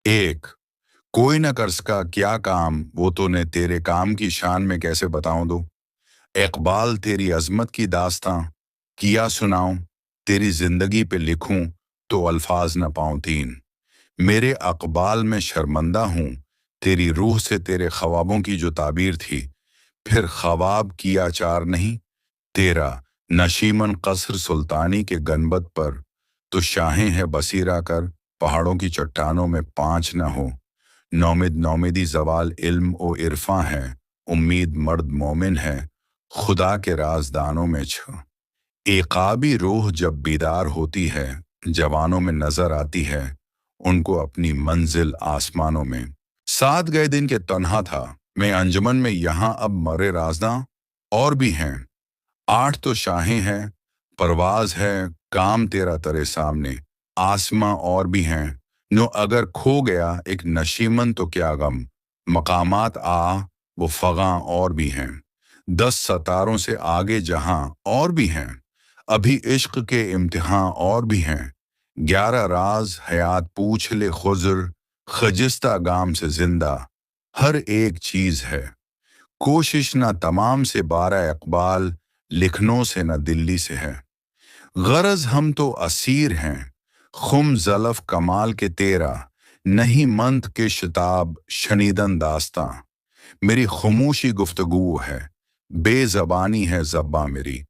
एक, कोई न कर सका क्या काम, वो तूने तेरे काम की शान में कैसे बताऊं दो। इकबाल तेरी अजमत की दास्तां किया सुनाऊं, तेरी जिंदगी पे लिखूं तो अल्फाज न पाऊं तीन। मेरे अकबाल में शर्मंदा हूं, तेरी रूह से तेरे ख्वाबों की जो ताबीर थी, फिर ख्वाब किया चार नहीं तेरा। नशीमन कसर सुल्तानी के गनबद पर तो शाहें है बसीरा कर, पहाड़ों की चट्टानों में पांच न हो। नौमिद नौमिदी जवाल इल्म ओ इरफां है, उम्मीद मर्द मोमिन है, खुदा के राजदानों में छ। एकाबी रूह जब बीदार होती है, जवानों में नजर आती है, उनको अपनी मंजिल आसमानों में। सात गए दिन के तन्हा था मैं अंजुमन में, यहाँ अब मरे राजदां और भी हैं। आठ तो शाहें हैं, परवाज है, काम तेरा तेरे सामने, आसमां और भी हैं। नो अगर खो गया एक नशीमन तो क्या गम, मकामात वो फगा और भी हैं। 10 सितारों से आगे जहां और भी हैं, अभी इश्क के इम्तिहान और भी हैं। 11 राज हयात पूछ ले खुजर, खजिस्ता गाम से जिंदा हर एक चीज है। कोशिश ना तमाम से 12 इकबाल, लिखनों से न दिल्ली से है। गरज हम तो असीर हैं, खुम जलफ कमाल के तेरा, नहीं मंत के शिताब शनीदन दास्तां। मेरी खामोशी गुफ्तगू है, बेजबानी है ज़ब्बां मेरी।